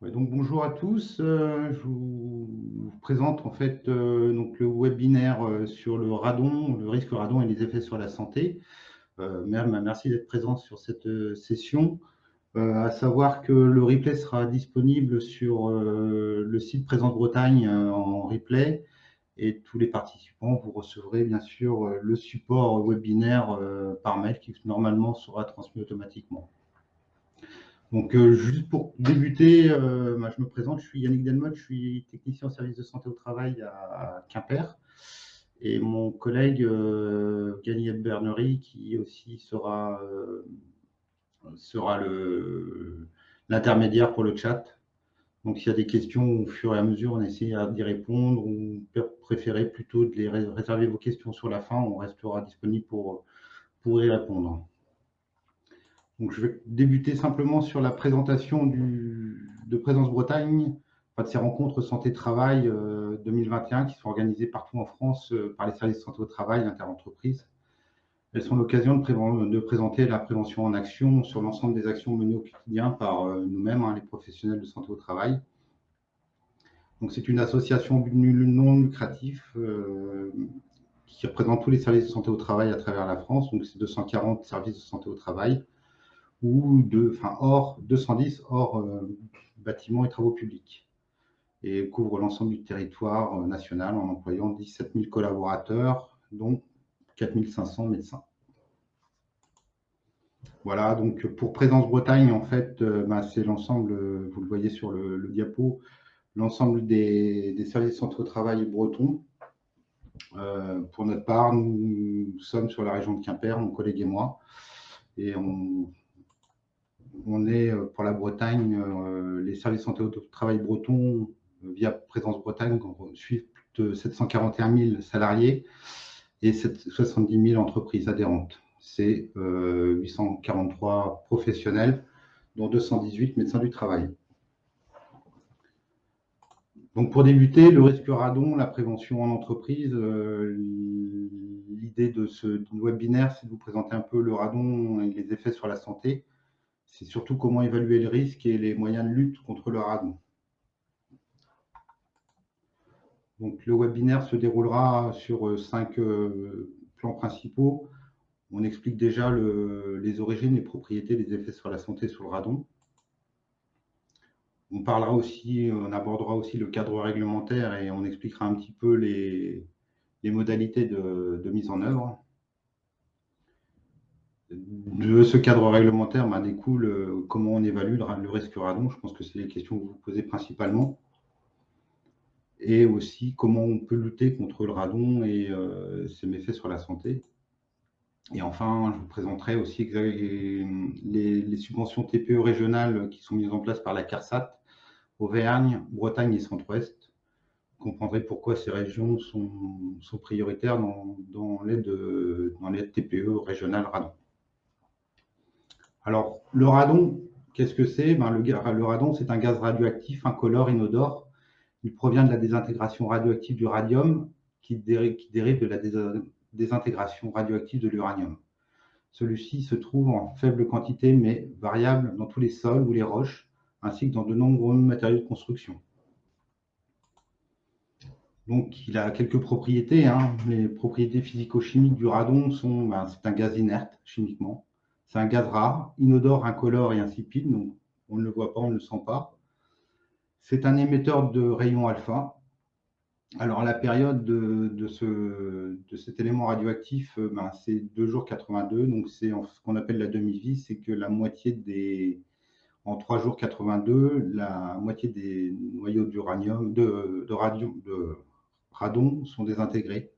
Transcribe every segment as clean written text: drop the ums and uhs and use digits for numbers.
Ouais, donc bonjour à tous. Je vous présente en fait donc le webinaire sur le radon, le risque radon et les effets sur la santé. Merci d'être présent sur cette session. À savoir que le replay sera disponible sur le site Présence Bretagne en replay, et tous les participants, vous recevrez bien sûr le support webinaire par mail qui normalement sera transmis automatiquement. Donc, juste pour débuter, je me présente, je suis Yannick Delmotte, je suis technicien au service de santé au travail à Quimper. Et mon collègue Ganiel Bernery, qui aussi sera l'intermédiaire pour le chat. Donc, s'il y a des questions, au fur et à mesure, on essaie d'y répondre, ou préférez plutôt de les réserver vos questions sur la fin, on restera disponible pour y répondre. Donc, je vais débuter simplement sur la présentation de Présence Bretagne, de ces rencontres santé-travail 2021 qui sont organisées partout en France par les services de santé au travail interentreprises. Elles sont l'occasion de présenter la prévention en action sur l'ensemble des actions menées au quotidien par nous-mêmes, les professionnels de santé au travail. Donc, c'est une association non lucrative qui représente tous les services de santé au travail à travers la France. Donc, c'est 240 services de santé au travail, ou 210 hors bâtiments et travaux publics, et couvre l'ensemble du territoire national en employant 17 000 collaborateurs, dont 4 500 médecins. Voilà, donc pour Présence Bretagne, en fait, c'est l'ensemble, vous le voyez sur le diapo, l'ensemble des services de santé au travail bretons. Pour notre part, nous sommes sur la région de Quimper, mon collègue et moi, et on est pour la Bretagne, les services de santé au travail bretons, via Présence Bretagne, suivent plus de 741 000 salariés et 70 000 entreprises adhérentes. C'est 843 professionnels, dont 218 médecins du travail. Donc pour débuter, le risque radon, la prévention en entreprise, l'idée de ce webinaire, c'est de vous présenter un peu le radon et les effets sur la santé. C'est surtout comment évaluer le risque et les moyens de lutte contre le radon. Donc, le webinaire se déroulera sur 5 plans principaux. On explique déjà les origines, les propriétés, les effets sur la santé sur le radon. On abordera aussi le cadre réglementaire et on expliquera un petit peu les modalités de mise en œuvre. De ce cadre réglementaire découle comment on évalue le risque radon. Je pense que c'est les questions que vous posez principalement. Et aussi comment on peut lutter contre le radon et ses méfaits sur la santé. Et enfin, je vous présenterai aussi les subventions TPE régionales qui sont mises en place par la CARSAT, Auvergne, Bretagne et Centre-Ouest. Vous comprendrez pourquoi ces régions sont prioritaires dans l'aide TPE régionale radon. Alors, le radon, qu'est-ce que c'est? Le radon, c'est un gaz radioactif incolore, inodore. Il provient de la désintégration radioactive du radium qui dérive de la désintégration radioactive de l'uranium. Celui-ci se trouve en faible quantité mais variable dans tous les sols ou les roches, ainsi que dans de nombreux matériaux de construction. Donc, il a quelques propriétés. Les propriétés physico-chimiques du radon sont, c'est un gaz inerte chimiquement. C'est un gaz rare, inodore, incolore et insipide, donc on ne le voit pas, on ne le sent pas. C'est un émetteur de rayons alpha. Alors, la période de cet élément radioactif, c'est 2 jours 82, donc c'est ce qu'on appelle la demi-vie, c'est que en 3 jours 82, la moitié des noyaux d'uranium, de radon sont désintégrés.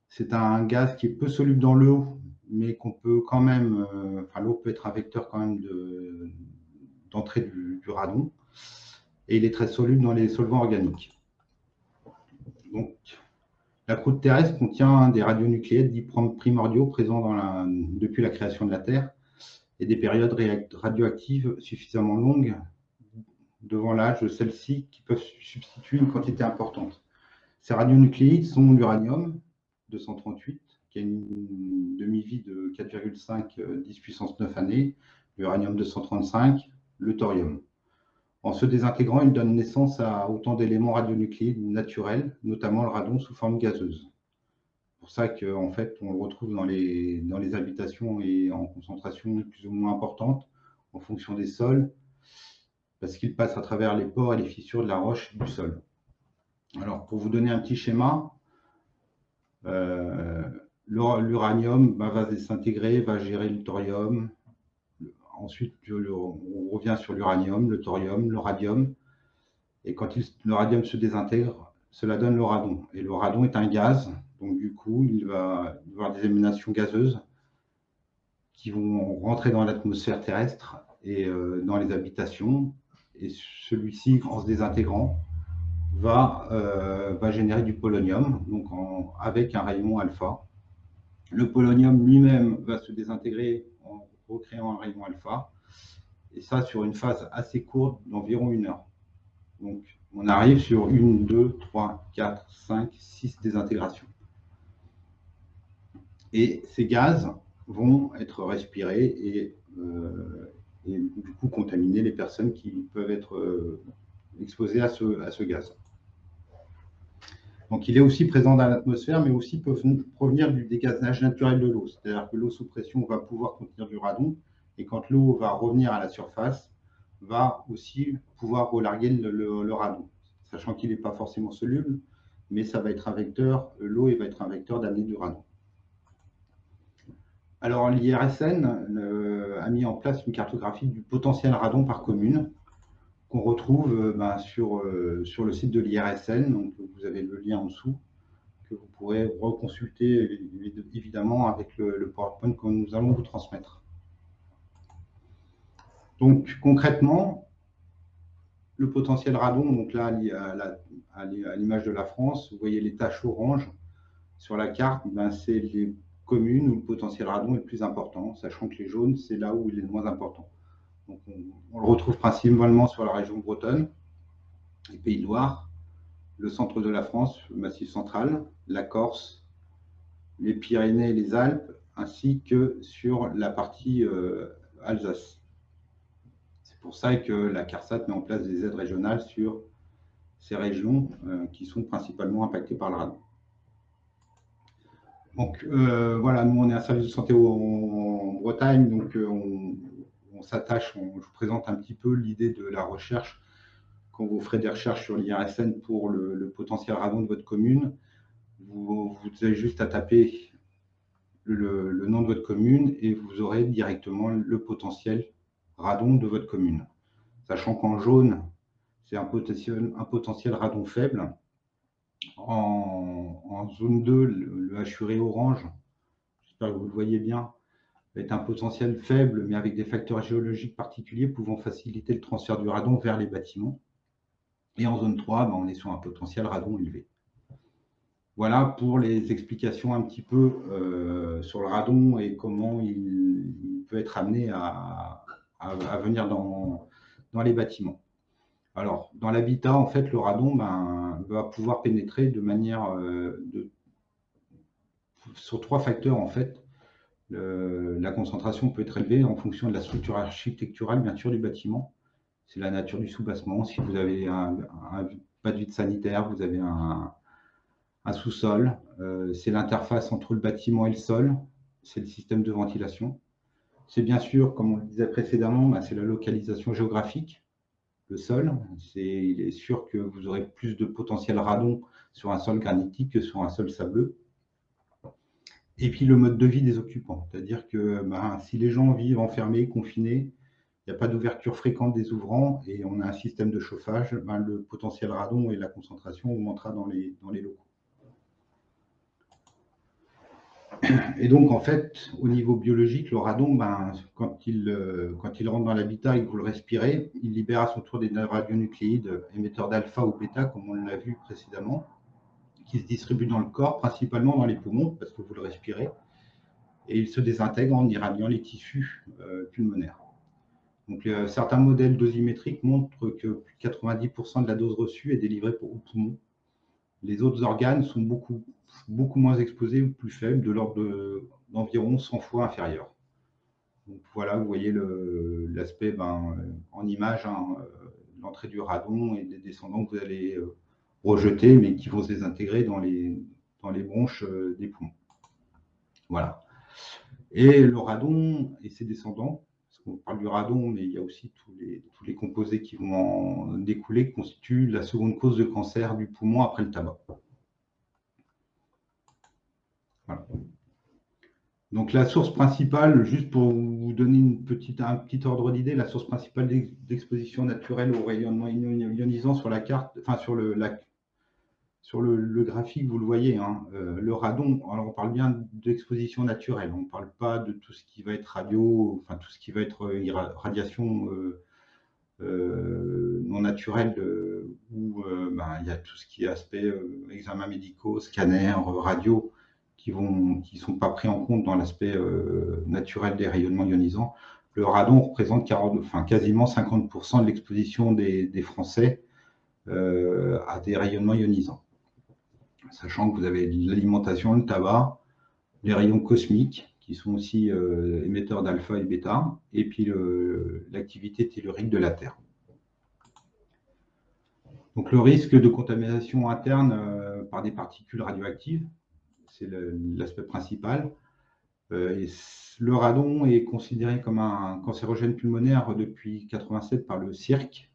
C'est un gaz qui est peu soluble dans l'eau, mais qu'on peut quand même, l'eau peut être un vecteur quand même d'entrée du radon, et il est très soluble dans les solvants organiques. Donc, la croûte terrestre contient des radionucléides dits primordiaux présents depuis la création de la Terre, et des périodes radioactives suffisamment longues devant l'âge de celles-ci qui peuvent substituer une quantité importante. Ces radionucléides sont l'uranium 238, qui a une demi-vie de 4,5 10 puissance 9 années, l'uranium 235, le thorium. En se désintégrant, il donne naissance à autant d'éléments radionucléides naturels, notamment le radon sous forme gazeuse. C'est pour ça qu'en fait, on le retrouve dans les habitations et en concentration plus ou moins importante en fonction des sols, parce qu'il passe à travers les pores et les fissures de la roche du sol. Alors, pour vous donner un petit schéma, l'uranium va se désintégrer, va gérer le thorium. Ensuite, on revient sur l'uranium, le thorium, le radium. Et quand le radium se désintègre, cela donne le radon. Et le radon est un gaz, donc du coup, il va y avoir des émanations gazeuses qui vont rentrer dans l'atmosphère terrestre et dans les habitations. Et celui-ci, en se désintégrant, va générer du polonium, donc avec un rayon alpha. Le polonium lui-même va se désintégrer en recréant un rayon alpha, et ça sur une phase assez courte d'environ 1 heure. Donc on arrive sur 1, 2, 3, 4, 5, 6 désintégrations. Et ces gaz vont être respirés et du coup contaminer les personnes qui peuvent être exposées à ce gaz. Donc, il est aussi présent dans l'atmosphère, mais aussi peut provenir du dégazage naturel de l'eau. C'est-à-dire que l'eau sous pression va pouvoir contenir du radon, et quand l'eau va revenir à la surface, va aussi pouvoir relarguer le radon, sachant qu'il n'est pas forcément soluble, mais ça va être un vecteur, l'eau va être un vecteur d'amener du radon. Alors, l'IRSN a mis en place une cartographie du potentiel radon par commune, qu'on retrouve sur le site de l'IRSN. Donc, vous avez le lien en dessous, que vous pourrez reconsulter évidemment avec le PowerPoint que nous allons vous transmettre. Donc concrètement, le potentiel radon, donc là à l'image de la France, vous voyez les taches oranges sur la carte, c'est les communes où le potentiel radon est le plus important, sachant que les jaunes, c'est là où il est le moins important. Donc on le retrouve principalement sur la région bretonne, les Pays de Loire, le centre de la France, le Massif central, la Corse, les Pyrénées et les Alpes, ainsi que sur la partie Alsace. C'est pour ça que la CARSAT met en place des aides régionales sur ces régions qui sont principalement impactées par le radon. Donc voilà, nous on est un service de santé en Bretagne, donc on s'attache, je vous présente un petit peu l'idée de la recherche. Quand vous ferez des recherches sur l'IRSN pour le potentiel radon de votre commune, vous avez juste à taper le nom de votre commune et vous aurez directement le potentiel radon de votre commune. Sachant qu'en jaune, c'est un potentiel radon faible. En zone 2, le hachuré orange, j'espère que vous le voyez bien, est un potentiel faible, mais avec des facteurs géologiques particuliers pouvant faciliter le transfert du radon vers les bâtiments. Et en zone 3, on est sur un potentiel radon élevé. Voilà pour les explications un petit peu sur le radon et comment il peut être amené à venir dans les bâtiments. Alors, dans l'habitat, en fait, le radon va pouvoir pénétrer de manière sur 3 facteurs, en fait. La concentration peut être élevée en fonction de la structure architecturale, bien sûr, du bâtiment. C'est la nature du soubassement. Si vous avez pas de vide sanitaire, vous avez un sous-sol. C'est l'interface entre le bâtiment et le sol. C'est le système de ventilation. C'est bien sûr, comme on le disait précédemment, c'est la localisation géographique. Le sol, il est sûr que vous aurez plus de potentiel radon sur un sol granitique que sur un sol sableux. Et puis le mode de vie des occupants, c'est-à-dire que si les gens vivent enfermés, confinés, il n'y a pas d'ouverture fréquente des ouvrants et on a un système de chauffage, le potentiel radon et la concentration augmentera dans les locaux. Et donc, en fait, au niveau biologique, le radon, quand il rentre dans l'habitat et que vous le respirez, il libère à son tour des radionucléides émetteurs d'alpha ou bêta, comme on l'a vu précédemment, qui se distribuent dans le corps, principalement dans les poumons, parce que vous le respirez, et il se désintègre en irradiant les tissus pulmonaires. Donc, certains modèles dosimétriques montrent que plus de 90% de la dose reçue est délivrée aux poumons. Les autres organes sont beaucoup moins exposés ou plus faibles, de l'ordre d'environ 100 fois inférieur. Donc voilà, vous voyez l'aspect en image l'entrée du radon et des descendants que vous allez rejeter, mais qui vont se désintégrer dans les bronches des poumons. Voilà. Et le radon et ses descendants, parce qu'on parle du radon, mais il y a aussi tous les composés qui vont en découler, constituent la seconde cause de cancer du poumon après le tabac. Voilà. Donc la source principale, juste pour vous donner un petit ordre d'idée, la source principale d'exposition naturelle au rayonnement ionisant sur la carte, enfin sur le graphique, vous le voyez, hein, le radon, alors on parle bien d'exposition naturelle, on ne parle pas de tout ce qui va être radio, enfin tout ce qui va être radiation non naturelle, où il y a tout ce qui est aspect examens médicaux, scanners, radio, qui ne sont pas pris en compte dans l'aspect naturel des rayonnements ionisants. Le radon représente quasiment 50% de l'exposition des Français à des rayonnements ionisants. Sachant que vous avez l'alimentation, le tabac, les rayons cosmiques, qui sont aussi émetteurs d'alpha et bêta, et puis l'activité tellurique de la Terre. Donc le risque de contamination interne par des particules radioactives, c'est l'aspect principal. Et le radon est considéré comme un cancérogène pulmonaire depuis 1987 par le CIRC,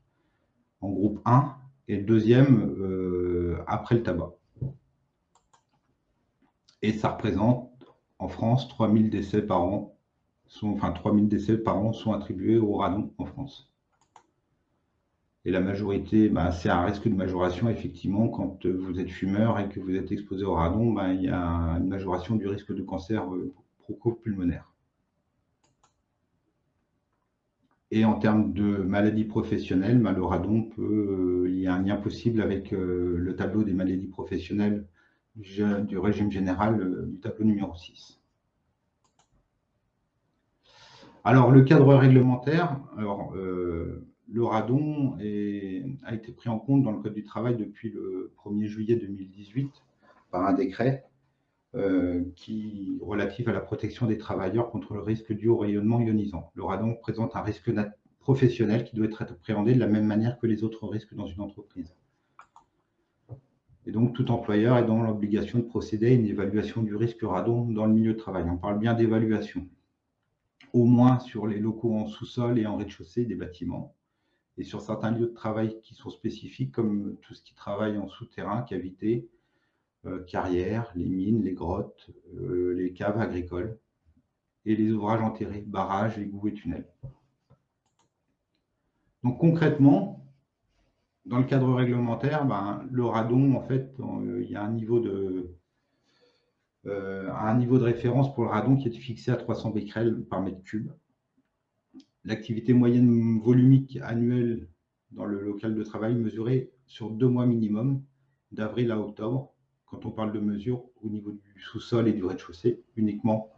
en groupe 1, et le deuxième après le tabac. Et ça représente en France 3000 décès par an, 3000 décès par an sont attribués au radon en France. Et la majorité, c'est un risque de majoration, effectivement, quand vous êtes fumeur et que vous êtes exposé au radon, il y a une majoration du risque de cancer bronchopulmonaire. Et en termes de maladies professionnelles, le radon il y a un lien possible avec le tableau des maladies professionnelles du régime général du tableau numéro 6. Alors, le cadre réglementaire, le radon a été pris en compte dans le Code du travail depuis le 1er juillet 2018 par un décret relatif à la protection des travailleurs contre le risque dû au rayonnement ionisant. Le radon présente un risque professionnel qui doit être appréhendé de la même manière que les autres risques dans une entreprise. Et donc, tout employeur est dans l'obligation de procéder à une évaluation du risque radon dans le milieu de travail. On parle bien d'évaluation, au moins sur les locaux en sous-sol et en rez-de-chaussée des bâtiments, et sur certains lieux de travail qui sont spécifiques, comme tout ce qui travaille en souterrain, cavités, carrières, les mines, les grottes, les caves agricoles, et les ouvrages enterrés, barrages, égouts et tunnels. Donc concrètement, dans le cadre réglementaire, le radon, en fait, il y a un niveau de référence pour le radon qui est fixé à 300 becquerels par mètre cube. L'activité moyenne volumique annuelle dans le local de travail mesurée sur 2 mois minimum, d'avril à octobre, quand on parle de mesures au niveau du sous-sol et du rez-de-chaussée, uniquement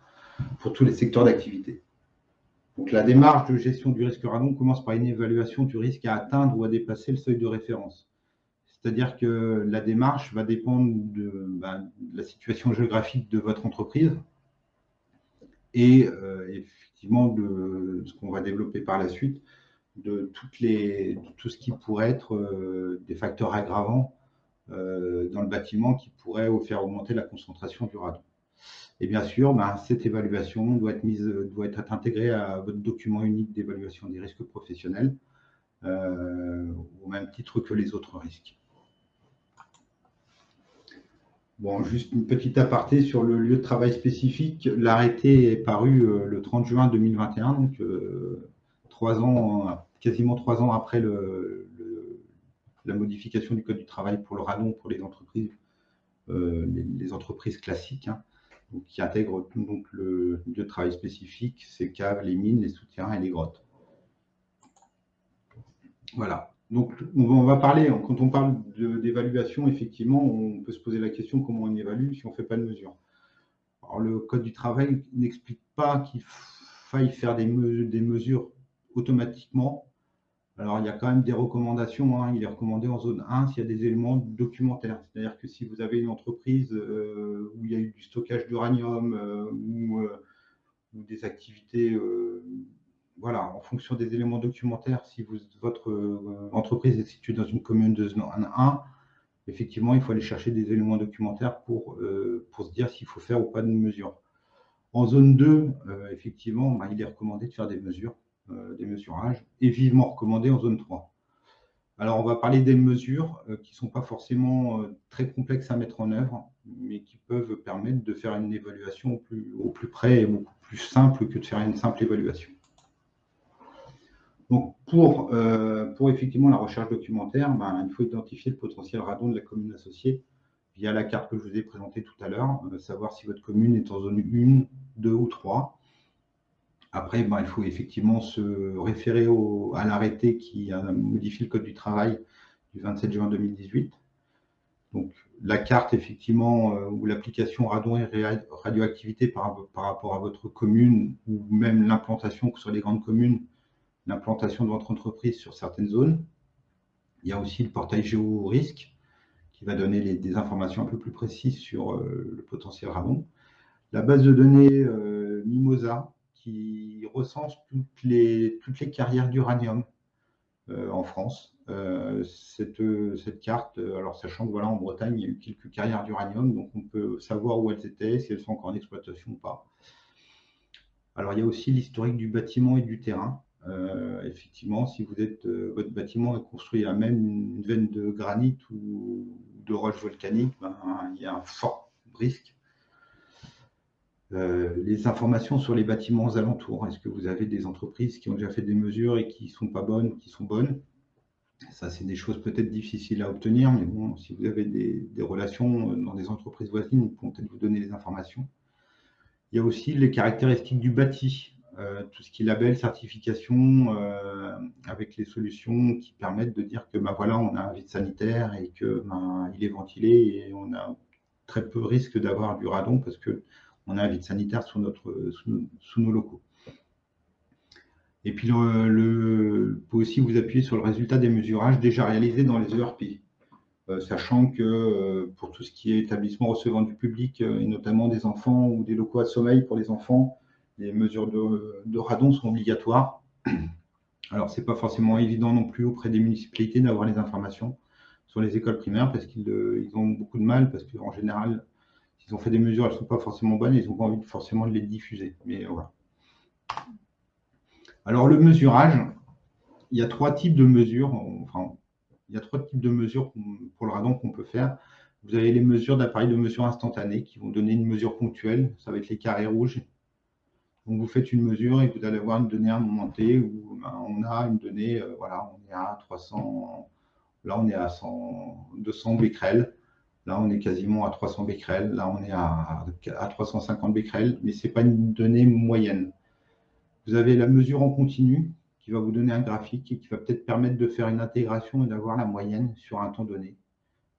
pour tous les secteurs d'activité. Donc la démarche de gestion du risque radon commence par une évaluation du risque à atteindre ou à dépasser le seuil de référence. C'est-à-dire que la démarche va dépendre de la situation géographique de votre entreprise et effectivement de ce qu'on va développer par la suite, de tout ce qui pourrait être des facteurs aggravants dans le bâtiment qui pourraient faire augmenter la concentration du radon. Et bien sûr, cette évaluation doit être intégrée à votre document unique d'évaluation des risques professionnels, au même titre que les autres risques. Bon, juste une petite aparté sur le lieu de travail spécifique. L'arrêté est paru le 30 juin 2021, donc quasiment 3 ans après la modification du Code du travail pour le radon pour les entreprises, les entreprises classiques, hein, donc, qui intègrent donc le lieu de travail spécifique, ces caves, les mines, les souterrains et les grottes. Voilà. Donc, on va parler, quand on parle d'évaluation, effectivement, on peut se poser la question comment on évalue si on ne fait pas de mesure. Alors, le Code du travail n'explique pas qu'il faille faire des mesures automatiquement. Alors, il y a quand même des recommandations, hein. Il est recommandé en zone 1 s'il y a des éléments documentaires. C'est-à-dire que si vous avez une entreprise où il y a eu du stockage d'uranium ou des activités voilà, en fonction des éléments documentaires, si votre entreprise est située dans une commune de zone 1, effectivement, il faut aller chercher des éléments documentaires pour se dire s'il faut faire ou pas de mesures. En zone 2, effectivement, bah, il est recommandé de faire des mesures, des mesurages, et vivement recommandé en zone 3. Alors, on va parler des mesures qui ne sont pas forcément très complexes à mettre en œuvre, mais qui peuvent permettre de faire une évaluation au plus près et beaucoup plus simple que de faire une simple évaluation. Donc, pour effectivement la recherche documentaire, ben, il faut identifier le potentiel radon de la commune associée via la carte que je vous ai présentée tout à l'heure, savoir si votre commune est en zone 1, 2 ou 3. Après, ben, il faut effectivement se référer à l'arrêté qui a modifié le Code du travail du 27 juin 2018. Donc, la carte, effectivement, ou l'application radon et radioactivité par rapport à votre commune, ou même l'implantation sur les grandes communes, l'implantation de votre entreprise sur certaines zones. Il y a aussi le portail GéoRisque qui va donner des informations un peu plus précises sur le potentiel radon. La base de données Mimosa qui recense toutes les carrières d'uranium en France. Cette carte, alors sachant que voilà, en Bretagne, il y a eu quelques carrières d'uranium, donc on peut savoir où elles étaient, si elles sont encore en exploitation ou pas. Alors il y a aussi l'historique du bâtiment et du terrain. Effectivement, si votre bâtiment est construit à même une veine de granit ou de roche volcanique, ben, il y a un fort risque. Les informations sur les bâtiments aux alentours. Est-ce que vous avez des entreprises qui ont déjà fait des mesures et qui ne sont pas bonnes ou qui sont bonnes? Ça, c'est des choses peut-être difficiles à obtenir, mais bon, si vous avez des relations dans des entreprises voisines, ils pourront peut-être vous donner les informations. Il y a aussi les caractéristiques du bâti, tout ce qui est label, certification, avec les solutions qui permettent de dire que voilà, on a un vide sanitaire et qu'il est ventilé et on a très peu risque d'avoir du radon parce qu'on a un vide sanitaire sous nos locaux. Et puis, vous pouvez aussi vous appuyer sur le résultat des mesurages déjà réalisés dans les ERP. Sachant que pour tout ce qui est établissement recevant du public, et notamment des enfants ou des locaux à sommeil pour les enfants, les mesures de radon sont obligatoires. Alors, ce n'est pas forcément évident non plus auprès des municipalités d'avoir les informations sur les écoles primaires parce qu'ils ont beaucoup de mal, parce qu'en général, s'ils ont fait des mesures, elles ne sont pas forcément bonnes et ils n'ont pas envie forcément de les diffuser. Mais voilà. Alors, le mesurage, il y a 3 types de mesures. Enfin, il y a 3 types de mesures pour le radon qu'on peut faire. Vous avez les mesures d'appareils de mesure instantanée qui vont donner une mesure ponctuelle. Ça va être les carrés rouges. Donc, vous faites une mesure et vous allez avoir une donnée à un moment T où on a une donnée, voilà, on est à 300, là on est à 200 becquerels. Là, on est quasiment à 300 becquerels. Là, on est à 350 becquerels, mais ce n'est pas une donnée moyenne. Vous avez la mesure en continu qui va vous donner un graphique et qui va peut-être permettre de faire une intégration et d'avoir la moyenne sur un temps donné.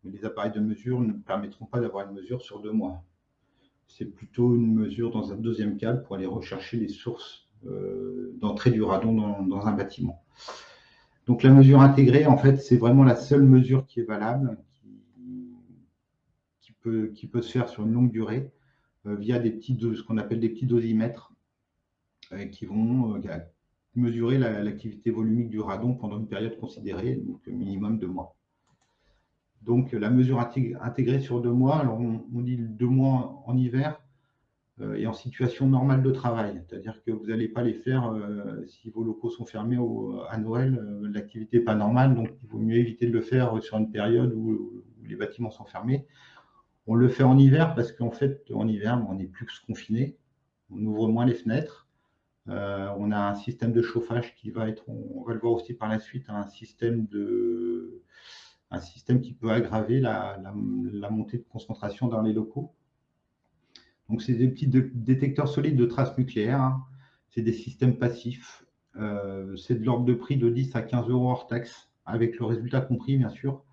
Mais les appareils de mesure ne permettront pas d'avoir une mesure sur 2 mois. C'est plutôt une mesure dans un deuxième cadre pour aller rechercher les sources d'entrée du radon dans un bâtiment. Donc la mesure intégrée, en fait, c'est vraiment la seule mesure qui est valable, qui peut se faire sur une longue durée via ce qu'on appelle des petits dosimètres qui vont mesurer l'activité volumique du radon pendant une période considérée, donc minimum 2 mois. Donc la mesure intégrée sur 2 mois, alors on dit 2 mois en hiver et en situation normale de travail, c'est-à-dire que vous n'allez pas les faire si vos locaux sont fermés à Noël, l'activité n'est pas normale, donc il vaut mieux éviter de le faire sur une période où les bâtiments sont fermés. On le fait en hiver parce qu'en fait, en hiver, on est plus confiné, on ouvre moins les fenêtres. On a un système de chauffage qui va être, on va le voir aussi par la suite, un système qui peut aggraver la montée de concentration dans les locaux. Donc, c'est des petits détecteurs solides de traces nucléaires. Hein. C'est des systèmes passifs. C'est de l'ordre de prix de 10 à 15 euros hors taxe, avec le résultat compris, bien sûr.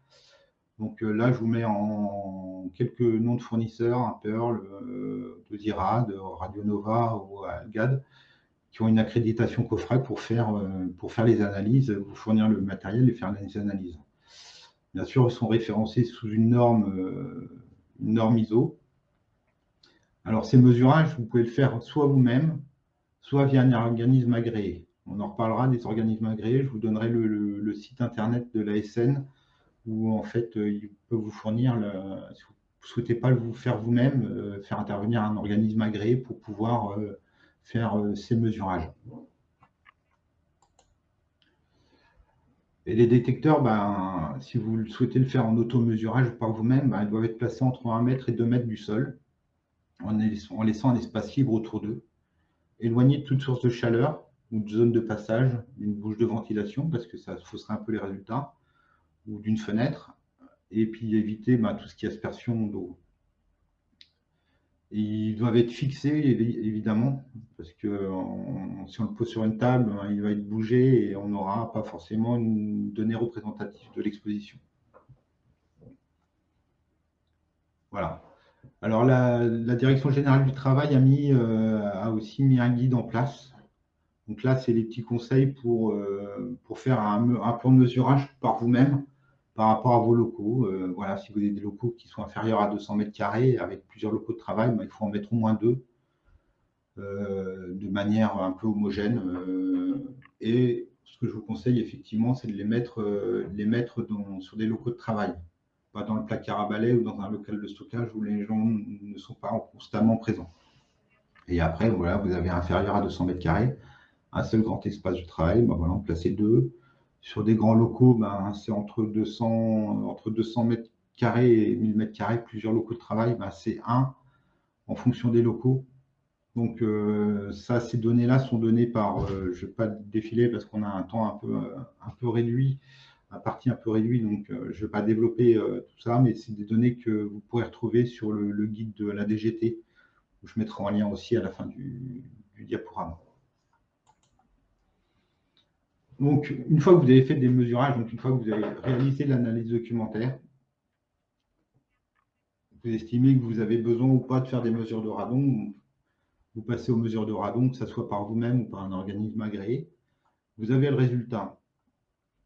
Donc là, je vous mets en quelques noms de fournisseurs, un Pearl, de Zira, de Radionova ou Algad, qui ont une accréditation COFRAC pour faire les analyses, vous fournir le matériel et faire les analyses. Bien sûr, ils sont référencés sous une norme ISO. Alors, ces mesurages, vous pouvez le faire soit vous-même, soit via un organisme agréé. On en reparlera des organismes agréés. Je vous donnerai le site internet de l'ASN où en fait il peut vous fournir, si vous ne souhaitez pas le faire vous-même, faire intervenir un organisme agréé pour pouvoir faire ces mesurages. Et les détecteurs, ben, si vous souhaitez le faire en auto-mesurage par vous-même, ben, ils doivent être placés entre 1 mètre et 2 mètres du sol, en laissant un espace libre autour d'eux, éloignés de toute source de chaleur ou de zone de passage, d'une bouche de ventilation, parce que ça fausserait un peu les résultats, ou d'une fenêtre, et puis éviter ben, tout ce qui est aspersion d'eau. Ils doivent être fixés, évidemment, parce que si on le pose sur une table, il va être bougé et on n'aura pas forcément une donnée représentative de l'exposition. Voilà. Alors, la Direction générale du travail a aussi mis un guide en place. Donc là, c'est les petits conseils pour faire un plan de mesurage par vous-même par rapport à vos locaux. Voilà, si vous avez des locaux qui sont inférieurs à 200 mètres carrés avec plusieurs locaux de travail, ben, il faut en mettre au moins 2 de manière un peu homogène. Et ce que je vous conseille effectivement, c'est de les mettre sur des locaux de travail, pas dans le placard à balai ou dans un local de stockage où les gens ne sont pas constamment présents. Et après, voilà, vous avez inférieur à 200 mètres carrés, un seul grand espace de travail, ben voilà, en placer 2. Sur des grands locaux, ben, c'est entre 200 mètres carrés et 1000 mètres carrés, plusieurs locaux de travail, ben, c'est 1 en fonction des locaux. Donc ça, ces données-là sont données par, je ne vais pas défiler parce qu'on a un temps un peu réduit, un parti un peu réduit, donc je ne vais pas développer tout ça, mais c'est des données que vous pourrez retrouver sur le guide de la DGT, où je mettrai en lien aussi à la fin du diaporama. Donc, une fois que vous avez fait des mesurages, donc une fois que vous avez réalisé l'analyse documentaire, vous estimez que vous avez besoin ou pas de faire des mesures de radon, vous passez aux mesures de radon, que ce soit par vous-même ou par un organisme agréé. Vous avez le résultat.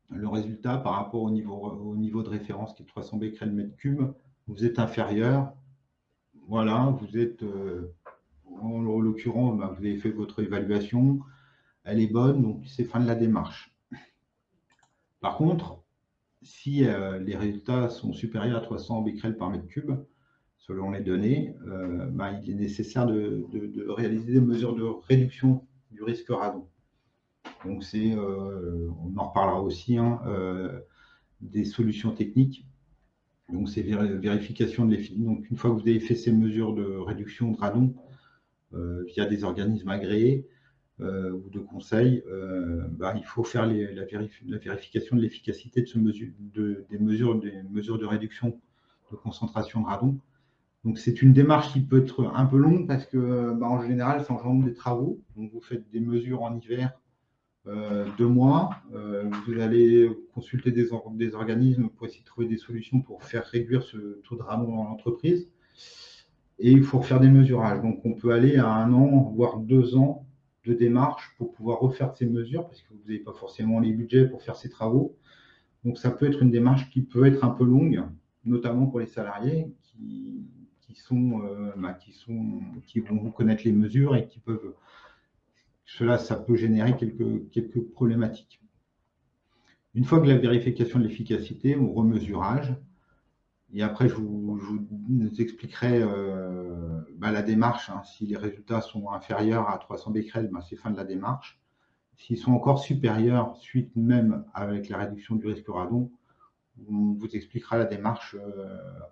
Le résultat par rapport au niveau de référence qui est 300 becquerels mètre cube, vous êtes inférieur. Voilà, vous êtes, en l'occurrence, vous avez fait votre évaluation, elle est bonne, donc c'est fin de la démarche. Par contre, si les résultats sont supérieurs à 300 becquerels par mètre cube, selon les données, il est nécessaire de réaliser des mesures de réduction du risque radon. Donc on en reparlera aussi, hein, des solutions techniques. Donc c'est vérification de l'effet. Donc une fois que vous avez fait ces mesures de réduction de radon via des organismes agréés ou de conseil, il faut faire la vérification de l'efficacité des mesures de réduction de concentration de radon. Donc c'est une démarche qui peut être un peu longue parce que en général ça engendre des travaux. Donc vous faites des mesures en hiver 2 mois, vous allez consulter des organismes pour essayer de trouver des solutions pour faire réduire ce taux de radon dans l'entreprise. Et il faut refaire des mesurages. Donc on peut aller à 1 an, voire 2 ans de démarche pour pouvoir refaire ces mesures parce que vous n'avez pas forcément les budgets pour faire ces travaux. Donc ça peut être une démarche qui peut être un peu longue, notamment pour les salariés qui vont vous connaître les mesures et qui peuvent. Ça peut générer quelques problématiques. Une fois que la vérification de l'efficacité, au remesurage, et après je vous expliquerai la démarche. Hein. Si les résultats sont inférieurs à 300 becquerels, c'est fin de la démarche. S'ils sont encore supérieurs, suite même avec la réduction du risque radon, on vous expliquera la démarche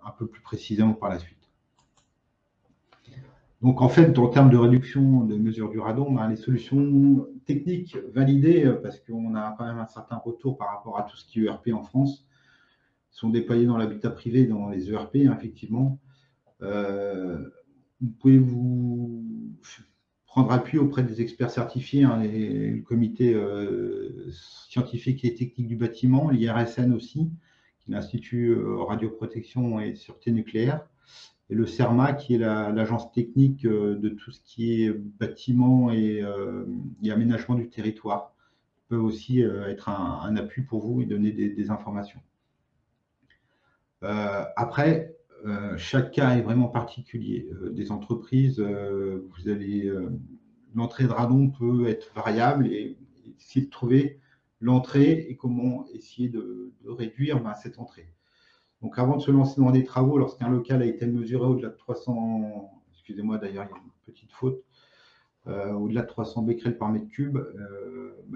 un peu plus précisément par la suite. Donc en fait, en termes de réduction de mesure du radon, les solutions techniques validées, parce qu'on a quand même un certain retour par rapport à tout ce qui est ERP en France, sont déployées dans l'habitat privé, dans les ERP, effectivement. Vous pouvez vous prendre appui auprès des experts certifiés, le comité scientifique et technique du bâtiment, l'IRSN aussi, qui est l'Institut radioprotection et sûreté nucléaire, et le CERMA, qui est l'agence technique de tout ce qui est bâtiment et aménagement du territoire, peut aussi être un appui pour vous et donner des informations. Après, chaque cas est vraiment particulier. Des entreprises, l'entrée de radon peut être variable et essayer de trouver l'entrée et comment essayer de réduire cette entrée. Donc avant de se lancer dans des travaux, lorsqu'un local a été mesuré au-delà de 300, excusez-moi d'ailleurs, il y a une petite faute, au-delà de 300 becquerels par mètre cube,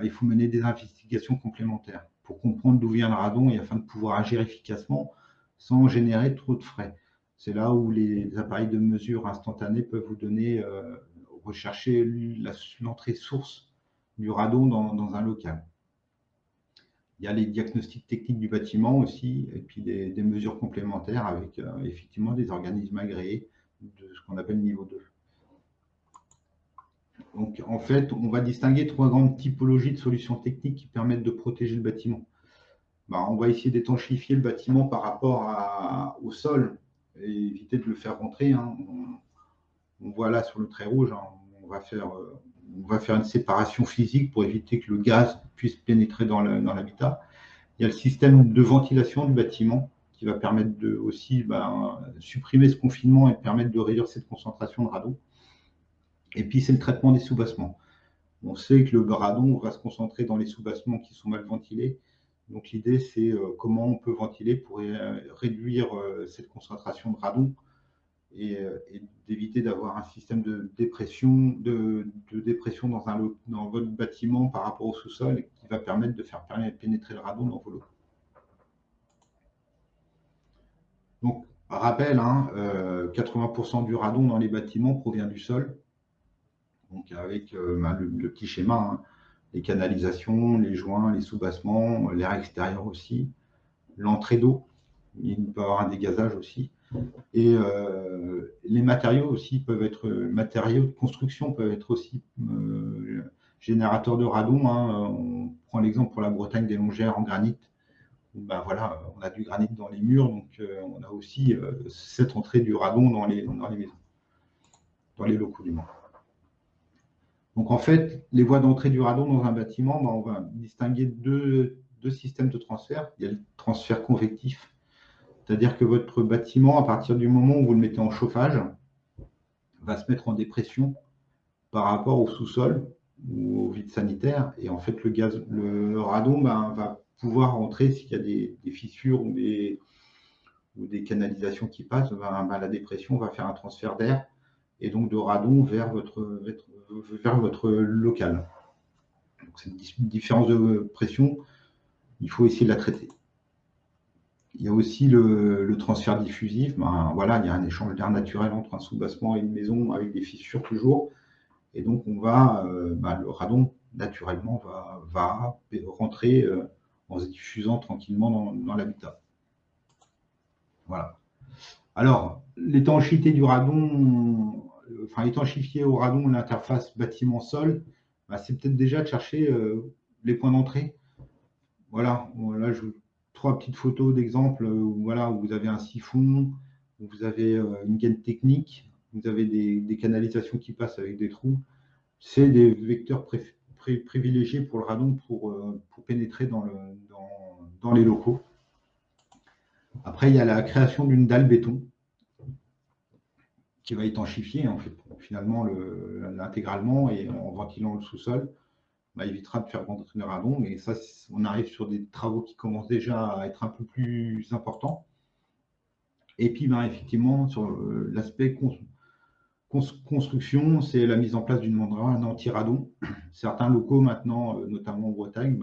il faut mener des investigations complémentaires pour comprendre d'où vient le radon et afin de pouvoir agir efficacement sans générer trop de frais. C'est là où les appareils de mesure instantanés peuvent vous donner, rechercher l'entrée source du radon dans un local. Il y a les diagnostics techniques du bâtiment aussi, et puis des mesures complémentaires avec effectivement des organismes agréés de ce qu'on appelle niveau 2. Donc, en fait, on va distinguer 3 grandes typologies de solutions techniques qui permettent de protéger le bâtiment. On va essayer d'étanchifier le bâtiment par rapport au sol et éviter de le faire rentrer. On voit là sur le trait rouge, on va faire une séparation physique pour éviter que le gaz puisse pénétrer dans l'habitat. Il y a le système de ventilation du bâtiment qui va permettre de aussi supprimer ce confinement et permettre de réduire cette concentration de radon. Et puis, c'est le traitement des soubassements. On sait que le radon va se concentrer dans les soubassements qui sont mal ventilés. Donc, l'idée, c'est comment on peut ventiler pour réduire cette concentration de radon et d'éviter d'avoir un système de dépression dans votre bâtiment par rapport au sous-sol qui va permettre de faire pénétrer le radon dans vos locaux. Donc, rappel, 80% du radon dans les bâtiments provient du sol. Donc, avec le petit schéma, les canalisations, les joints, les soubassements, l'air extérieur aussi, l'entrée d'eau, il peut y avoir un dégazage aussi. Et les matériaux aussi matériaux de construction peuvent être aussi générateurs de radon. On prend l'exemple pour la Bretagne des longères en granit. Voilà, on a du granit dans les murs, donc on a aussi cette entrée du radon dans les maisons, dans les locaux du moins. Donc en fait, les voies d'entrée du radon dans un bâtiment, on va distinguer deux systèmes de transfert. Il y a le transfert convectif, c'est-à-dire que votre bâtiment, à partir du moment où vous le mettez en chauffage, va se mettre en dépression par rapport au sous-sol ou au vide sanitaire. Et en fait, le radon va pouvoir entrer s'il y a des fissures ou des canalisations qui passent. La dépression va faire un transfert d'air et donc de radon vers votre local. Donc, cette différence de pression, il faut essayer de la traiter. Il y a aussi le transfert diffusif. Voilà, il y a un échange d'air naturel entre un sous-bassement et une maison avec des fissures toujours. Et donc, le radon, naturellement, va rentrer en se diffusant tranquillement dans l'habitat. Voilà. Alors, l'étanchéité du radon, étanchifier au radon l'interface bâtiment-sol, c'est peut-être déjà de chercher les points d'entrée. Voilà, là, je 3 petites photos d'exemples où vous avez un siphon, où vous avez une gaine technique, vous avez des canalisations qui passent avec des trous. C'est des vecteurs privilégiés pour le radon pour pénétrer dans les locaux. Après, il y a la création d'une dalle béton qui va étanchifier en fait, finalement l'intégralement et en ventilant le sous-sol. Évitera de faire rentrer le radon. Et ça, on arrive sur des travaux qui commencent déjà à être un peu plus importants. Et puis, effectivement, sur l'aspect construction, c'est la mise en place d'une membrane anti-radon. Certains locaux, maintenant, notamment en Bretagne,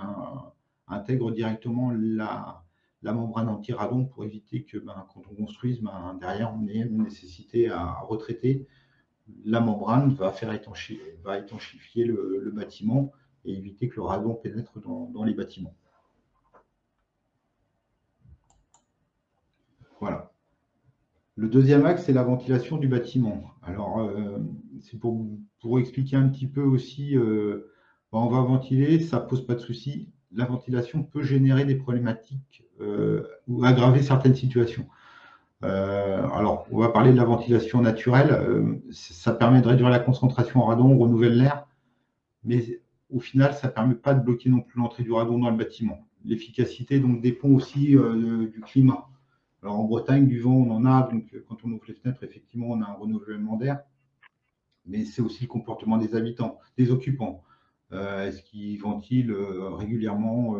intègrent directement la membrane anti-radon pour éviter que, quand on construise, derrière, on ait une nécessité à retraiter. La membrane va étanchifier le bâtiment et éviter que le radon pénètre dans les bâtiments. Voilà. Le deuxième axe, c'est la ventilation du bâtiment. Alors, c'est pour expliquer un petit peu aussi, on va ventiler, ça ne pose pas de souci. La ventilation peut générer des problématiques ou aggraver certaines situations. Alors, on va parler de la ventilation naturelle. Ça permet de réduire la concentration en radon, on renouvelle l'air, mais au final, ça ne permet pas de bloquer non plus l'entrée du radon dans le bâtiment. L'efficacité donc dépend aussi du climat. Alors en Bretagne, du vent, on en a, donc quand on ouvre les fenêtres, effectivement, on a un renouvellement d'air, mais c'est aussi le comportement des habitants, des occupants. Est-ce qu'ils ventilent régulièrement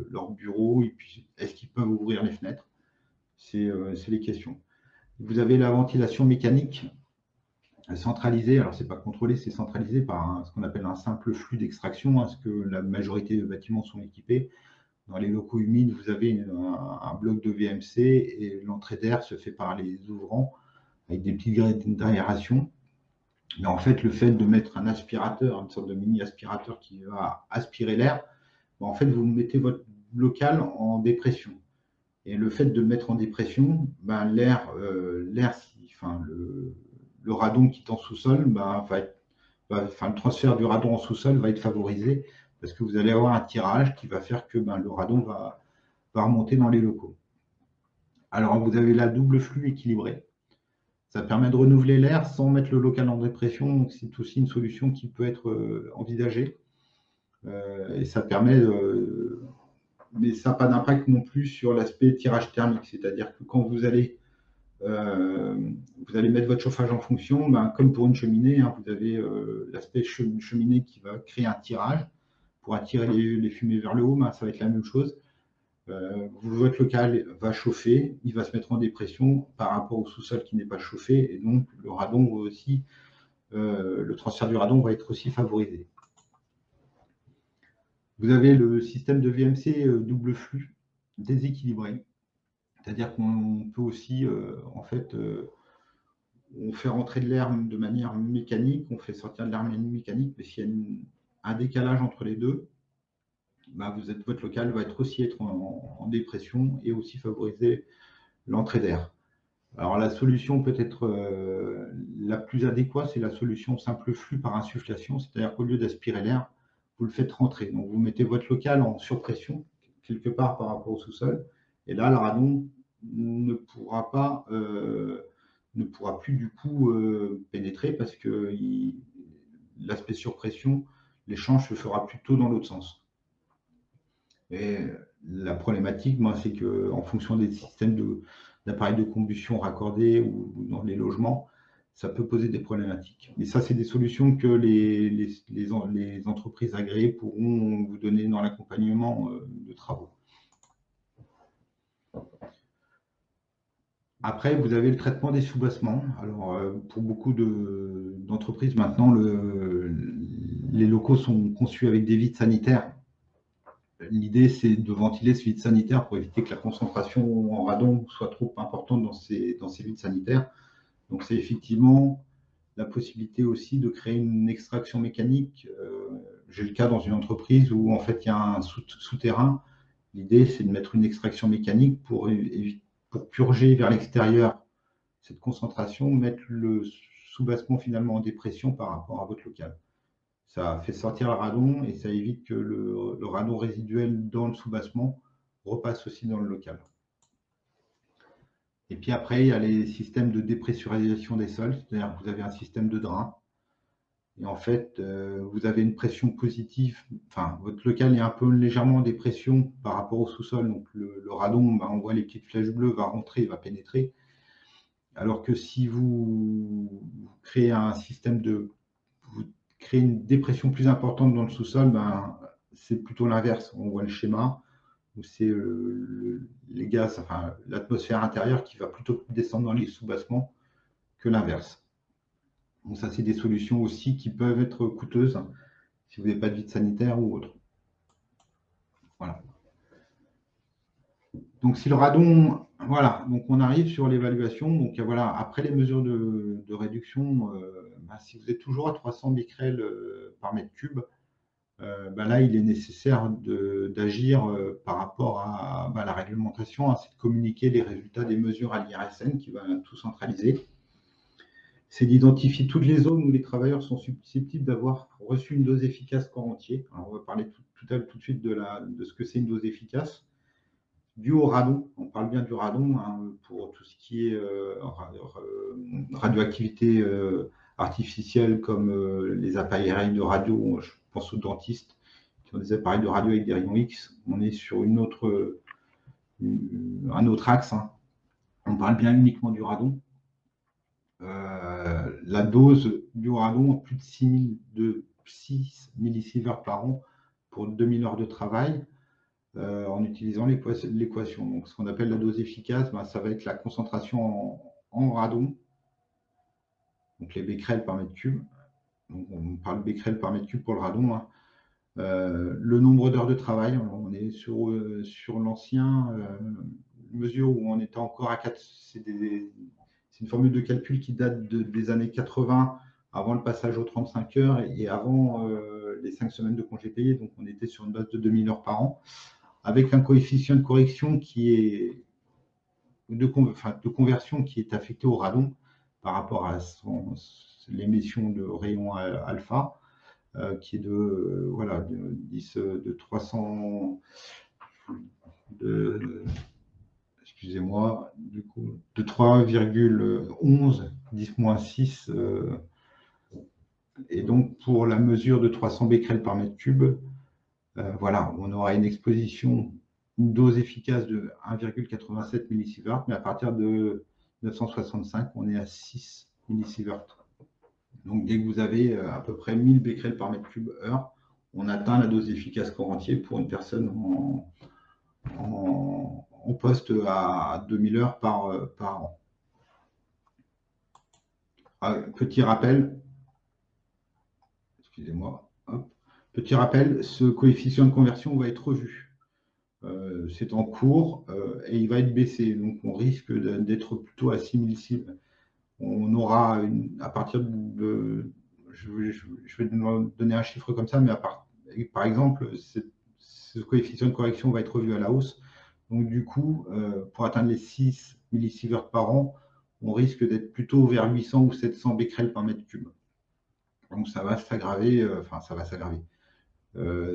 leur bureau? Et puis, est-ce qu'ils peuvent ouvrir les fenêtres? C'est les questions. Vous avez la ventilation mécanique centralisée. Alors, c'est pas contrôlé, c'est centralisé par ce qu'on appelle un simple flux d'extraction, hein, ce que la majorité des bâtiments sont équipés. Dans les locaux humides, vous avez un bloc de VMC et l'entrée d'air se fait par les ouvrants avec des petites grilles d'aération. Mais en fait, le fait de mettre un aspirateur, une sorte de mini aspirateur qui va aspirer l'air, en fait, vous mettez votre local en dépression. Et le fait de le mettre en dépression, l'air, enfin, le radon qui est en sous-sol, le transfert du radon en sous-sol va être favorisé parce que vous allez avoir un tirage qui va faire que le radon va remonter dans les locaux. Alors, vous avez la double flux équilibré. Ça permet de renouveler l'air sans mettre le local en dépression. Donc, c'est aussi une solution qui peut être envisagée. Et ça permet, mais ça n'a pas d'impact non plus sur l'aspect tirage thermique. C'est-à-dire que quand vous allez mettre votre chauffage en fonction, comme pour une cheminée, hein, vous avez l'aspect cheminée qui va créer un tirage pour attirer les fumées vers le haut. Ça va être la même chose. Votre local va chauffer, il va se mettre en dépression par rapport au sous-sol qui n'est pas chauffé, et donc le radon va aussi, le transfert du radon va être aussi favorisé. Vous avez le système de VMC double flux déséquilibré, c'est-à-dire qu'on peut aussi, en fait, on fait rentrer de l'air de manière mécanique, on fait sortir de l'air mécanique, mais s'il y a un décalage entre les deux, votre local va être aussi être en dépression et aussi favoriser l'entrée d'air. Alors la solution peut-être la plus adéquate, c'est la solution simple flux par insufflation, c'est-à-dire qu'au lieu d'aspirer l'air, vous le faites rentrer. Donc vous mettez votre local en surpression, quelque part par rapport au sous-sol, et là le radon ne pourra plus du coup pénétrer parce que l'aspect surpression, l'échange se fera plutôt dans l'autre sens. Et la problématique, c'est qu'en fonction des systèmes d'appareils de combustion raccordés ou dans les logements, ça peut poser des problématiques. Mais ça, c'est des solutions que les entreprises agréées pourront vous donner dans l'accompagnement de travaux. Après, vous avez le traitement des sous-bassements. Alors, pour beaucoup d'entreprises, maintenant, les locaux sont conçus avec des vides sanitaires. L'idée, c'est de ventiler ce vide sanitaire pour éviter que la concentration en radon soit trop importante dans ces vides sanitaires. Donc, c'est effectivement la possibilité aussi de créer une extraction mécanique. J'ai le cas dans une entreprise où, en fait, il y a un souterrain. L'idée, c'est de mettre une extraction mécanique pour purger vers l'extérieur cette concentration, mettre le sous-bassement finalement en dépression par rapport à votre local. Ça fait sortir le radon et ça évite que le radon résiduel dans le sous-bassement repasse aussi dans le local. Et puis après, il y a les systèmes de dépressurisation des sols, c'est-à-dire que vous avez un système de drain. Et en fait, vous avez une pression positive, enfin, votre local est un peu légèrement en dépression par rapport au sous-sol. Donc le radon, on voit les petites flèches bleues, va rentrer, va pénétrer. Alors que si vous créez un système vous créez une dépression plus importante dans le sous-sol, c'est plutôt l'inverse. On voit le schéma où c'est les gaz, enfin l'atmosphère intérieure qui va plutôt descendre dans les sous-bassements que l'inverse. Donc ça, c'est des solutions aussi qui peuvent être coûteuses si vous n'avez pas de vide sanitaire ou autre. Voilà. Donc si le radon, voilà, donc on arrive sur l'évaluation. Donc voilà, après les mesures de réduction, si vous êtes toujours à 300 becquerels par mètre cube, là il est nécessaire d'agir par rapport à la réglementation, hein, c'est de communiquer les résultats des mesures à l'IRSN qui va tout centraliser. C'est d'identifier toutes les zones où les travailleurs sont susceptibles d'avoir reçu une dose efficace corps entier. Alors on va parler tout de suite de ce que c'est une dose efficace. Dû au radon, on parle bien du radon hein, pour tout ce qui est radioactivité artificielle comme les appareils de radio, je pense aux dentistes qui ont des appareils de radio avec des rayons X, on est sur un autre axe, hein. On parle bien uniquement du radon. La dose du radon, plus de 6000 de 6 millisieverts par an pour 2000 heures de travail en utilisant l'équation. Donc, ce qu'on appelle la dose efficace, ça va être la concentration en radon, donc les becquerels par mètre cube. Donc, on parle de becquerels par mètre cube pour le radon. Hein. Le nombre d'heures de travail, on est sur l'ancien mesure où on était encore à 4. C'est une formule de calcul qui date des années 80, avant le passage aux 35 heures et avant les 5 semaines de congés payés. Donc, on était sur une base de 2000 heures par an, avec un coefficient de correction qui est de conversion qui est affecté au radon par rapport à l'émission de rayons alpha. Qui est de, voilà, de 300, excusez-moi, du coup, de 3,11, 10-6. Et donc, pour la mesure de 300 becquerels par mètre cube, voilà, on aura une exposition, une dose efficace de 1,87 millisieverts, mais à partir de 965, on est à 6 millisieverts. Donc, dès que vous avez à peu près 1000 becquerels par mètre cube heure, on atteint la dose efficace corps entier pour une personne en poste à 2000 heures par an. Petit rappel, excusez-moi, petit rappel, ce coefficient de conversion va être revu. C'est en cours et il va être baissé. Donc, on risque d'être plutôt à 6000. On aura, à partir de... Je vais donner un chiffre comme ça, mais par exemple, ce coefficient de correction va être revu à la hausse. Donc, du coup, pour atteindre les 6 millisieverts par an, on risque d'être plutôt vers 800 ou 700 becquerels par mètre cube. Donc, ça va s'aggraver, ça va s'aggraver.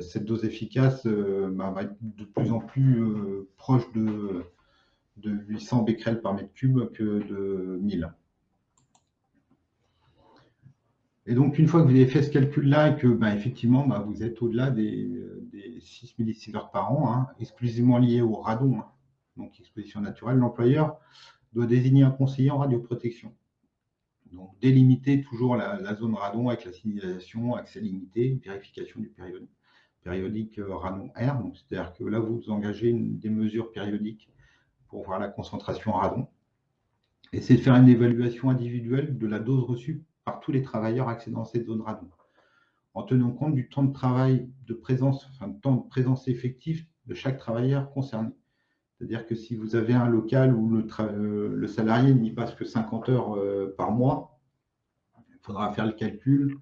Cette dose efficace va être de plus en plus proche de 800 becquerels par mètre cube que de 1000. Et donc, une fois que vous avez fait ce calcul-là et que, effectivement, vous êtes au-delà des 6 millisieverts par an, hein, exclusivement lié au radon, hein, donc exposition naturelle, l'employeur doit désigner un conseiller en radioprotection. Donc, délimiter toujours la zone radon avec la signalisation, accès limité, vérification du périodique radon R. C'est-à-dire que là, vous engagez des mesures périodiques pour voir la concentration en radon. Et c'est de faire une évaluation individuelle de la dose reçue par tous les travailleurs accédant à cette zone radon, en tenant compte du temps de travail de présence, temps de présence effectif de chaque travailleur concerné. C'est-à-dire que si vous avez un local où le salarié n'y passe que 50 heures par mois, il faudra faire le calcul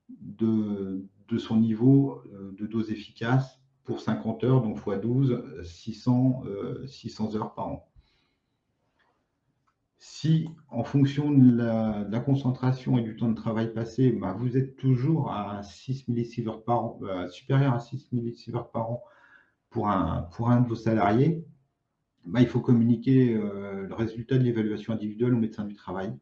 de son niveau de dose efficace pour 50 heures, donc x 12, 600 heures par an. Si, en fonction de la concentration et du temps de travail passé, vous êtes toujours à 6 millisieverts par an, supérieur à 6 millisieverts par an pour un de vos salariés, il faut communiquer le résultat de l'évaluation individuelle au médecin du travail.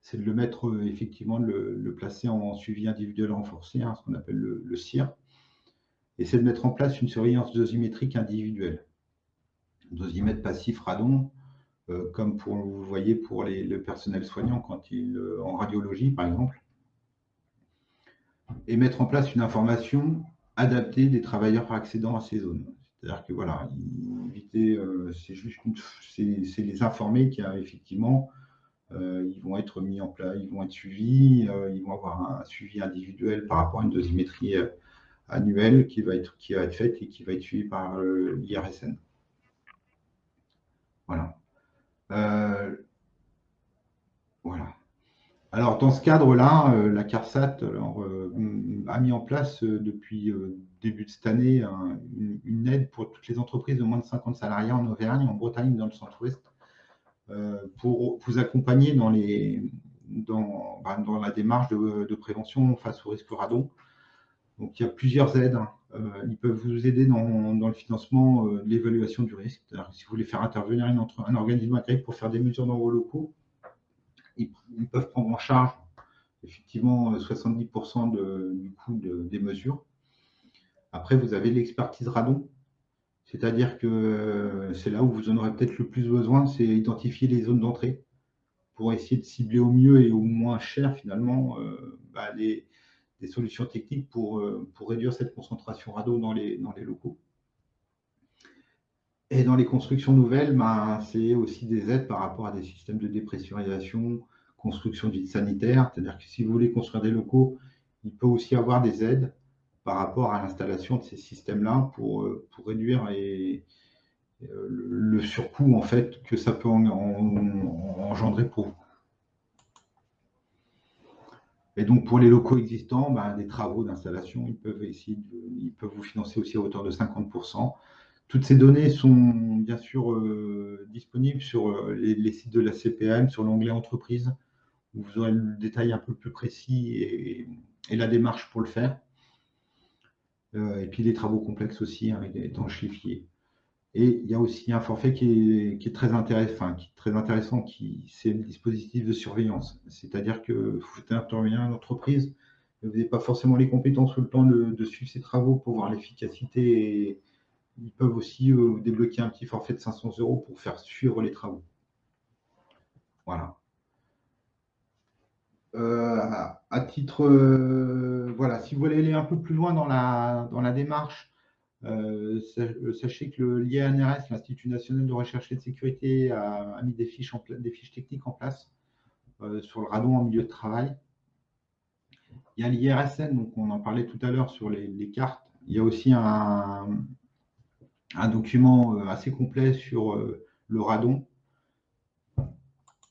C'est de le mettre, effectivement, de le placer en suivi individuel renforcé, hein, ce qu'on appelle le CIR. Et c'est de mettre en place une surveillance dosimétrique individuelle. Dosimètre passif radon, comme vous voyez pour le personnel soignant en radiologie, par exemple. Et mettre en place une information adaptée des travailleurs accédant à ces zones. C'est-à-dire que voilà, éviter, c'est les informer qu'il y a effectivement, ils vont être mis en place, ils vont être suivis, ils vont avoir un suivi individuel par rapport à une dosimétrie annuelle qui va être faite et qui va être suivie par l'IRSN. Voilà. Voilà. Alors, dans ce cadre-là, la CARSAT a mis en place depuis début de cette année une aide pour toutes les entreprises de moins de 50 salariés en Auvergne, en Bretagne, dans le centre-ouest, pour vous accompagner dans la démarche de prévention face au risque radon. Donc, il y a plusieurs aides. Ils peuvent vous aider dans le financement de l'évaluation du risque. Si vous voulez faire intervenir un organisme agréé pour faire des mesures dans vos locaux, ils peuvent prendre en charge effectivement 70% du coût des mesures. Après, vous avez l'expertise radon, c'est-à-dire que c'est là où vous en aurez peut-être le plus besoin, c'est identifier les zones d'entrée pour essayer de cibler au mieux et au moins cher finalement solutions techniques pour réduire cette concentration rado dans les locaux. Et dans les constructions nouvelles, ben, c'est aussi des aides par rapport à des systèmes de dépressurisation, construction de vide sanitaire. C'est-à-dire que si vous voulez construire des locaux, il peut aussi y avoir des aides par rapport à l'installation de ces systèmes-là pour réduire le surcoût en fait, que ça peut engendrer pour vous. Et donc pour les locaux existants, ben, des travaux d'installation, ils peuvent vous financer aussi à hauteur de 50%. Toutes ces données sont bien sûr disponibles sur les sites de la CPAM, sur l'onglet entreprise, où vous aurez le détail un peu plus précis et la démarche pour le faire. Et puis les travaux complexes aussi, avec des étanchéifiés. Et il y a aussi un forfait qui est très intéressant, c'est le dispositif de surveillance. C'est-à-dire que vous intervenez dans une entreprise, vous n'avez pas forcément les compétences ou le temps de suivre ces travaux pour voir l'efficacité. Et ils peuvent aussi débloquer un petit forfait de 500 € pour faire suivre les travaux. Voilà. À titre, voilà, si vous voulez aller un peu plus loin dans la démarche, sachez que l'INRS, l'Institut national de recherche et de sécurité, a mis des fiches techniques en place sur le radon en milieu de travail. Il y a l'IRSN, donc on en parlait tout à l'heure sur les cartes. Il y a aussi un document assez complet sur le radon.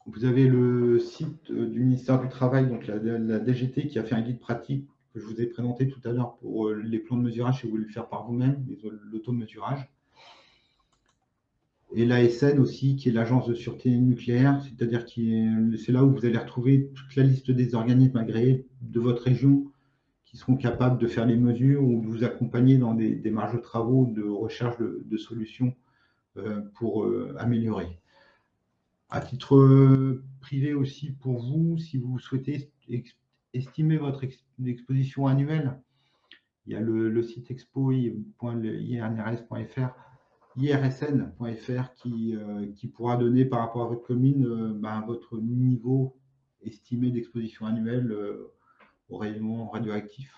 Vous avez le site du ministère du Travail, donc la DGT, qui a fait un guide pratique que je vous ai présenté tout à l'heure pour les plans de mesurage si vous voulez le faire par vous-même, l'automesurage. Et l'ASN aussi, qui est l'Agence de sûreté nucléaire, c'est-à-dire c'est là où vous allez retrouver toute la liste des organismes agréés de votre région qui seront capables de faire les mesures ou de vous accompagner dans des démarches de travaux, de recherche de solutions pour améliorer. À titre privé aussi pour vous, si vous souhaitez estimer votre exposition annuelle, il y a le site irsn.fr qui pourra donner par rapport à votre commune votre niveau estimé d'exposition annuelle aux rayonnements radioactifs.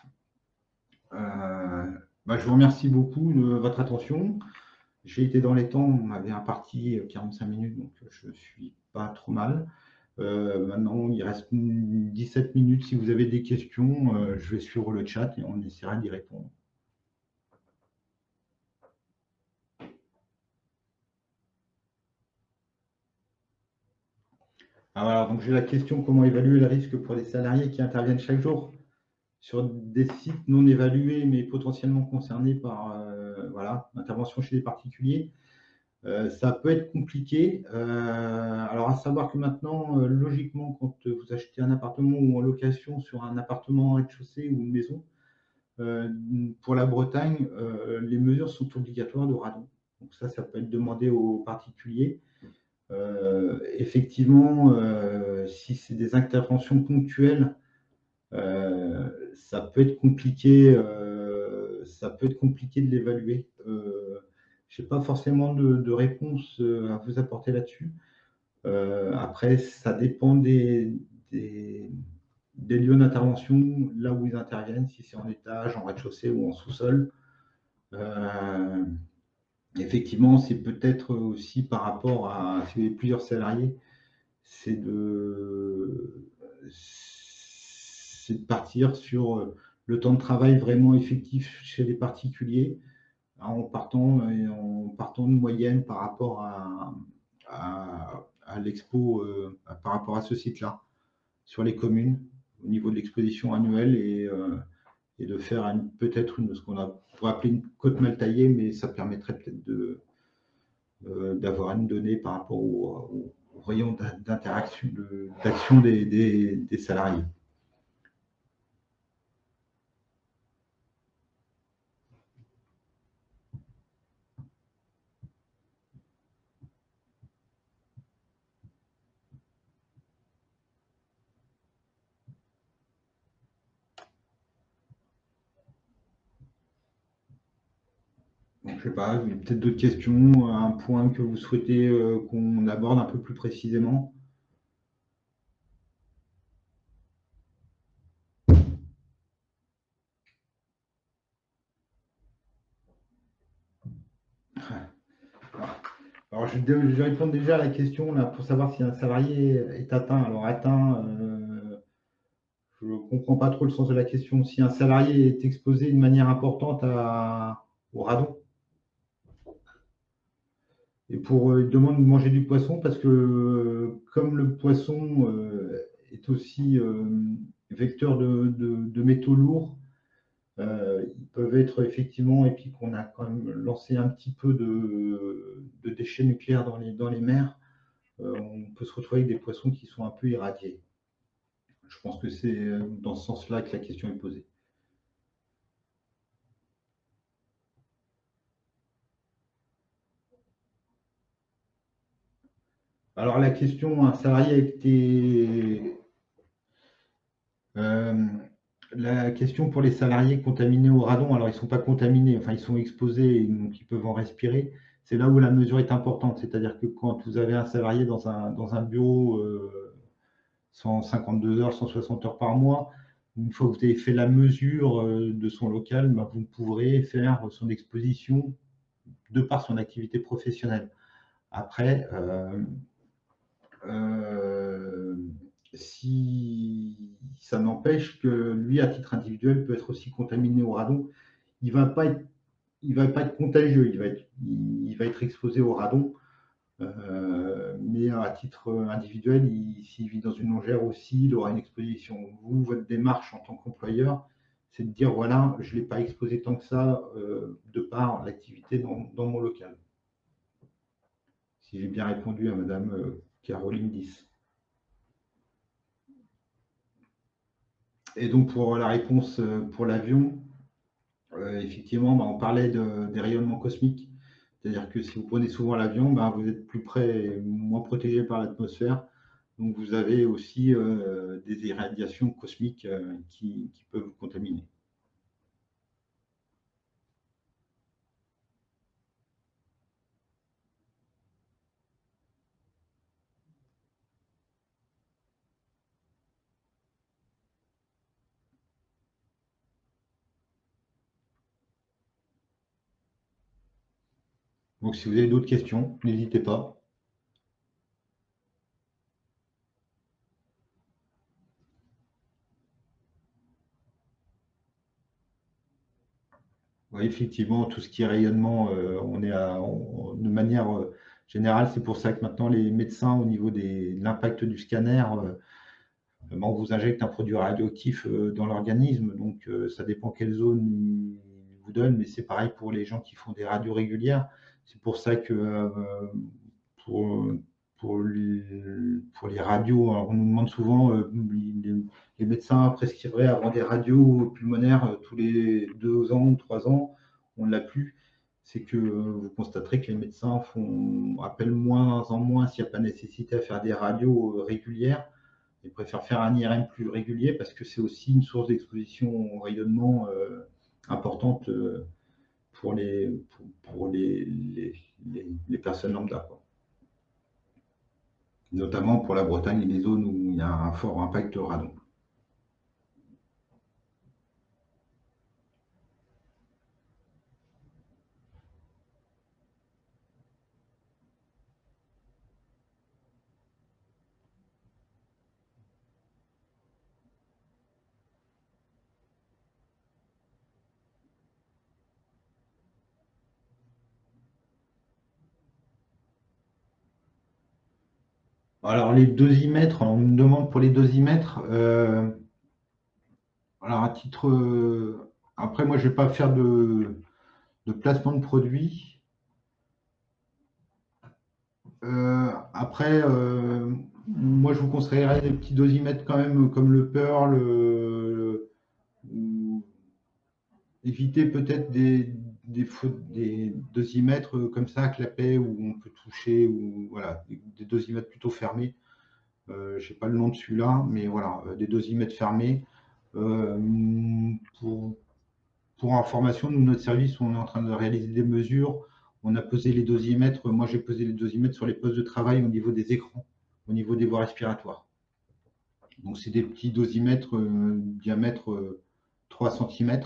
Je vous remercie beaucoup de votre attention. J'ai été dans les temps, on m'avait imparti 45 minutes, donc je ne suis pas trop mal. Maintenant, il reste 17 minutes. Si vous avez des questions, je vais suivre le chat et on essaiera d'y répondre. Alors, donc j'ai la question, comment évaluer le risque pour les salariés qui interviennent chaque jour sur des sites non évalués, mais potentiellement concernés par l'intervention chez les particuliers? Ça peut être compliqué. Alors, à savoir que maintenant, logiquement, quand vous achetez un appartement ou en location sur un appartement en rez-de-chaussée ou une maison, pour la Bretagne, les mesures sont obligatoires de radon. Donc ça peut être demandé aux particuliers. Effectivement, si c'est des interventions ponctuelles, ça peut être compliqué de l'évaluer. Je n'ai pas forcément de réponse à vous apporter là-dessus. Après, ça dépend des lieux d'intervention, là où ils interviennent, si c'est en étage, en rez-de-chaussée ou en sous-sol. Effectivement, c'est peut-être aussi par rapport à, si vous avez plusieurs salariés, c'est de partir sur le temps de travail vraiment effectif chez les particuliers, en partant de moyenne par rapport à l'expo, par rapport à ce site-là, sur les communes, au niveau de l'exposition annuelle, et de faire peut-être ce qu'on pourrait appeler une cote mal taillée, mais ça permettrait peut-être d'avoir une donnée par rapport au rayon d'interaction, d'action des salariés. Donc, je ne sais pas, peut-être d'autres questions, un point que vous souhaitez qu'on aborde un peu plus précisément? Alors, je vais répondre déjà à la question là, pour savoir si un salarié est atteint. Alors, atteint, je ne comprends pas trop le sens de la question. Si un salarié est exposé de manière importante au radon, et il demande de manger du poisson parce que, comme le poisson est aussi vecteur de métaux lourds, ils peuvent être effectivement, et puis qu'on a quand même lancé un petit peu de déchets nucléaires dans les mers, on peut se retrouver avec des poissons qui sont un peu irradiés. Je pense que c'est dans ce sens-là que la question est posée. Alors la question, un salarié a été... la question pour les salariés contaminés au radon, alors ils ne sont pas contaminés, enfin ils sont exposés, donc ils peuvent en respirer. C'est là où la mesure est importante, c'est-à-dire que quand vous avez un salarié dans un bureau 152 heures, 160 heures par mois, une fois que vous avez fait la mesure de son local, bah, vous pourrez faire son exposition de par son activité professionnelle. Après, si ça n'empêche que lui, à titre individuel, peut être aussi contaminé au radon, il ne va pas être contagieux, il va être exposé au radon, mais à titre individuel, s'il vit dans une longère aussi, il aura une exposition. Vous, votre démarche en tant qu'employeur, c'est de dire, voilà, je ne l'ai pas exposé tant que ça de par l'activité dans mon local. Si j'ai bien répondu à Madame Caroline 10. Et donc pour la réponse pour l'avion, effectivement, bah, on parlait des rayonnements cosmiques. C'est-à-dire que si vous prenez souvent l'avion, bah, vous êtes plus près et moins protégé par l'atmosphère. Donc vous avez aussi des irradiations cosmiques qui peuvent vous contaminer. Donc si vous avez d'autres questions, n'hésitez pas. Oui, effectivement, tout ce qui est rayonnement, de manière générale, c'est pour ça que maintenant les médecins, au niveau de l'impact du scanner, on vous injecte un produit radioactif dans l'organisme. Donc ça dépend quelle zone il vous donne, mais c'est pareil pour les gens qui font des radios régulières. C'est pour ça que pour, pour les radios, alors on nous demande souvent, les médecins prescriveraient avant des radios pulmonaires tous les 2 ans ou 3 ans, on ne l'a plus. C'est que vous constaterez que les médecins font appel moins en moins s'il n'y a pas nécessité à faire des radios régulières. Ils préfèrent faire un IRM plus régulier parce que c'est aussi une source d'exposition au rayonnement importante pour les personnes lambda, quoi. Notamment pour la Bretagne et les zones où il y a un fort impact radon. Alors les dosimètres, on me demande pour les dosimètres, alors à titre, après moi je ne vais pas faire de placement de produits. Après, moi je vous conseillerais des petits dosimètres quand même comme le Pearl, ou éviter peut-être des dosimètres comme ça à clapet où on peut toucher, ou voilà, des dosimètres plutôt fermés. Je n'ai pas le nom de celui-là, mais voilà, des dosimètres fermés. Euh, pour, pour information, nous, notre service, on est en train de réaliser des mesures. On a posé les dosimètres. Moi, j'ai posé les dosimètres sur les postes de travail au niveau des écrans, au niveau des voies respiratoires. Donc, c'est des petits dosimètres diamètre 3 cm.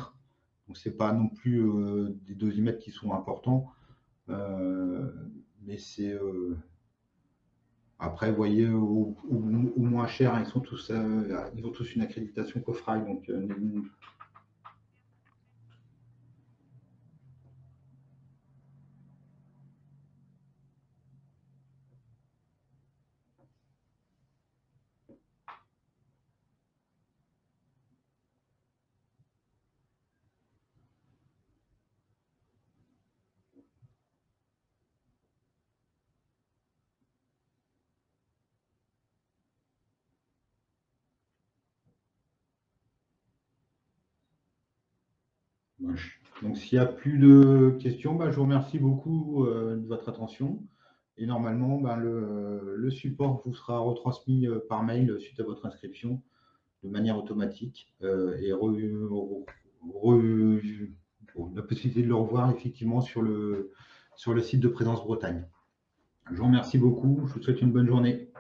Donc, ce n'est pas non plus des dosimètres qui sont importants. mais c'est après, vous voyez, au moins cher, ils ont tous une accréditation COFRAG, donc donc s'il n'y a plus de questions, bah, je vous remercie beaucoup de votre attention. Et normalement, bah, le support vous sera retransmis par mail suite à votre inscription de manière automatique la possibilité de le revoir effectivement sur le site de Présence Bretagne. Je vous remercie beaucoup. Je vous souhaite une bonne journée.